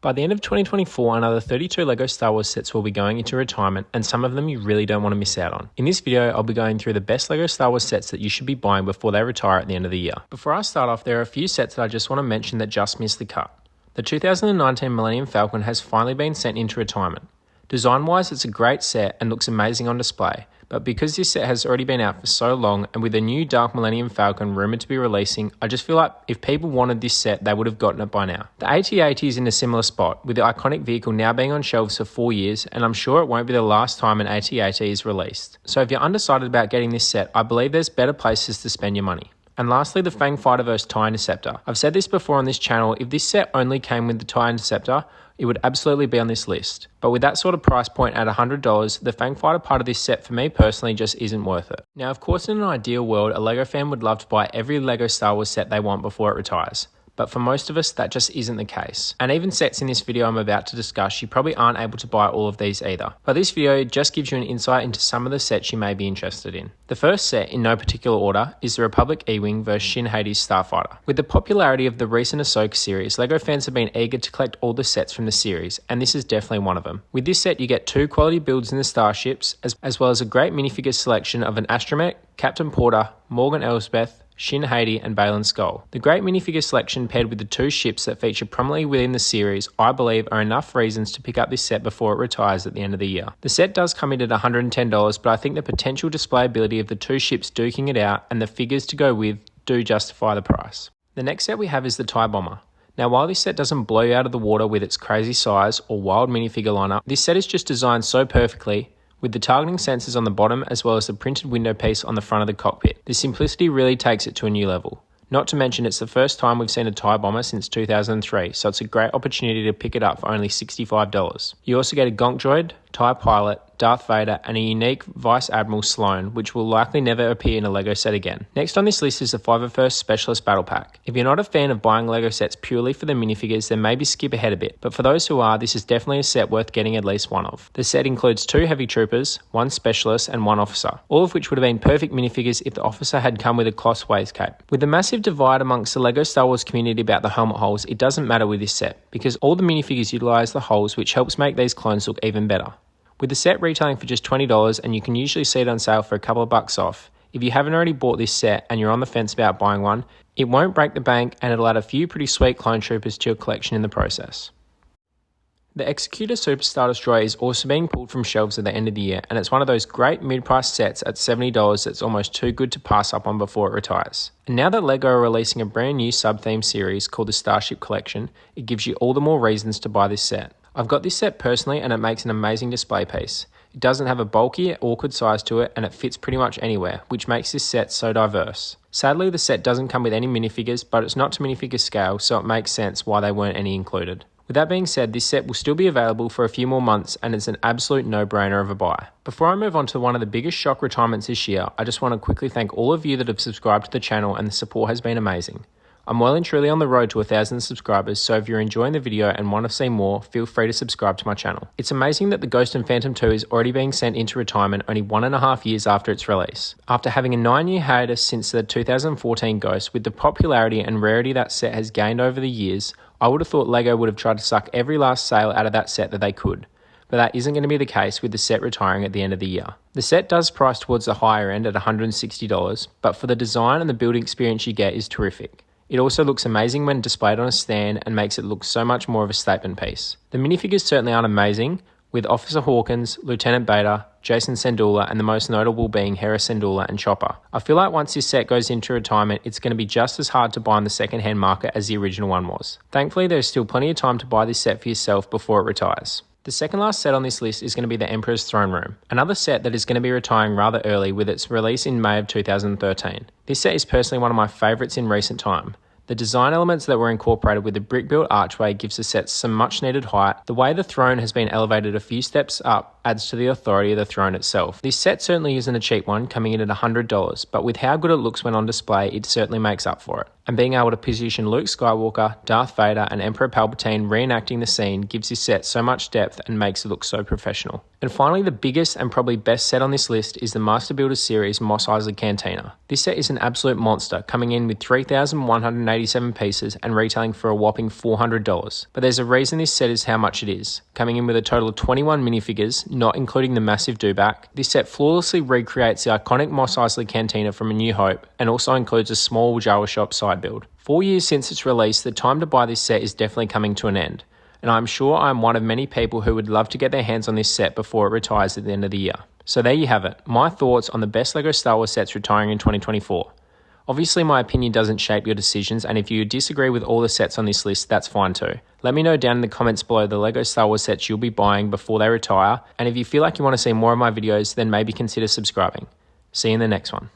By the end of 2024, another 32 LEGO Star Wars sets will be going into retirement, and some of them you really don't want to miss out on. In this video, I'll be going through the best LEGO Star Wars sets that you should be buying before they retire at the end of the year. Before I start off, there are a few sets that I just want to mention that just missed the cut. The 2019 Millennium Falcon has finally been sent into retirement. Design-wise, it's a great set and looks amazing on display, but because this set has already been out for so long, and with the new Dark Millennium Falcon rumoured to be releasing, I just feel like if people wanted this set, they would have gotten it by now. The AT-AT is in a similar spot, with the iconic vehicle now being on shelves for 4 years, and I'm sure it won't be the last time an AT-AT is released. So if you're undecided about getting this set, I believe there's better places to spend your money. And lastly, the Fang Fighter vs TIE Interceptor. I've said this before on this channel, if this set only came with the TIE Interceptor, it would absolutely be on this list. But with that sort of price point at $100, the Fang Fighter part of this set for me personally just isn't worth it. Now of course, in an ideal world, a LEGO fan would love to buy every LEGO Star Wars set they want before it retires. But for most of us, that just isn't the case. And even sets in this video I'm about to discuss, you probably aren't able to buy all of these either. But this video just gives you an insight into some of the sets you may be interested in. The first set, in no particular order, is the Republic E-Wing vs Shin Hades Starfighter. With the popularity of the recent Ahsoka series, LEGO fans have been eager to collect all the sets from the series, and this is definitely one of them. With this set, you get 2 quality builds in the starships, as well as a great minifigure selection of an Astromech, Captain Porter, Morgan Elsbeth, Shin Hati and Baylan Skoll. The great minifigure selection paired with the 2 ships that feature prominently within the series, I believe are enough reasons to pick up this set before it retires at the end of the year. The set does come in at $110, but I think the potential displayability of the 2 ships duking it out and the figures to go with do justify the price. The next set we have is the TIE Bomber. Now while this set doesn't blow you out of the water with its crazy size or wild minifigure lineup, this set is just designed so perfectly, with the targeting sensors on the bottom as well as the printed window piece on the front of the cockpit. The simplicity really takes it to a new level. Not to mention it's the first time we've seen a TIE Bomber since 2003, so it's a great opportunity to pick it up for only $65. You also get a Gonk Droid, TIE Pilot, Darth Vader and a unique Vice Admiral Sloane, which will likely never appear in a LEGO set again. Next on this list is the 501st Specialist Battle Pack. If you're not a fan of buying LEGO sets purely for the minifigures, then maybe skip ahead a bit, but for those who are, this is definitely a set worth getting at least one of. The set includes 2 Heavy Troopers, 1 Specialist and 1 Officer, all of which would have been perfect minifigures if the Officer had come with a cloth waist cape. With the massive divide amongst the LEGO Star Wars community about the helmet holes, it doesn't matter with this set, because all the minifigures utilise the holes, which helps make these clones look even better. With the set retailing for just $20, and you can usually see it on sale for a couple of bucks off, if you haven't already bought this set and you're on the fence about buying one, it won't break the bank and it'll add a few pretty sweet clone troopers to your collection in the process. The Executor Super Star Destroyer is also being pulled from shelves at the end of the year, and it's one of those great mid-price sets at $70 that's almost too good to pass up on before it retires. And now that LEGO are releasing a brand new sub-theme series called the Starship Collection, it gives you all the more reasons to buy this set. I've got this set personally and it makes an amazing display piece. It doesn't have a bulky, awkward size to it and it fits pretty much anywhere, which makes this set so diverse. Sadly, the set doesn't come with any minifigures, but it's not to minifigure scale, so it makes sense why there weren't any included. With that being said, this set will still be available for a few more months and it's an absolute no-brainer of a buy. Before I move on to one of the biggest shock retirements this year, I just want to quickly thank all of you that have subscribed to the channel, and the support has been amazing. I'm well and truly on the road to 1,000 subscribers, so if you're enjoying the video and want to see more, feel free to subscribe to my channel. It's amazing that the Ghost and Phantom 2 is already being sent into retirement only 1.5 years after its release. After having a 9-year hiatus since the 2014 Ghost, with the popularity and rarity that set has gained over the years, I would have thought LEGO would have tried to suck every last sale out of that set that they could. But that isn't going to be the case with the set retiring at the end of the year. The set does price towards the higher end at $160, but for the design and the building experience you get is terrific. It also looks amazing when displayed on a stand and makes it look so much more of a statement piece. The minifigures certainly aren't amazing, with Officer Hawkins, Lieutenant Beta, Jason Syndulla and the most notable being Hera Syndulla and Chopper. I feel like once this set goes into retirement, it's going to be just as hard to buy on the second-hand market as the original one was. Thankfully, there's still plenty of time to buy this set for yourself before it retires. The second last set on this list is going to be the Emperor's Throne Room, another set that is going to be retiring rather early with its release in May of 2013. This set is personally one of my favourites in recent time. The design elements that were incorporated with the brick-built archway gives the set some much-needed height. The way the throne has been elevated a few steps up adds to the authority of the throne itself. This set certainly isn't a cheap one, coming in at $100, but with how good it looks when on display, it certainly makes up for it. And being able to position Luke Skywalker, Darth Vader, and Emperor Palpatine reenacting the scene gives this set so much depth and makes it look so professional. And finally, the biggest and probably best set on this list is the Master Builder Series Mos Eisley Cantina. This set is an absolute monster, coming in with 3,187 pieces and retailing for a whopping $400. But there's a reason this set is how much it is. Coming in with a total of 21 minifigures, not including the massive dewback, this set flawlessly recreates the iconic Mos Eisley Cantina from A New Hope and also includes a small Jawa shop side build. 4 years since its release, the time to buy this set is definitely coming to an end, and I'm sure I'm one of many people who would love to get their hands on this set before it retires at the end of the year. So there you have it, my thoughts on the best LEGO Star Wars sets retiring in 2024. Obviously my opinion doesn't shape your decisions, and if you disagree with all the sets on this list, that's fine too. Let me know down in the comments below the LEGO Star Wars sets you'll be buying before they retire, and if you feel like you want to see more of my videos, then maybe consider subscribing. See you in the next one.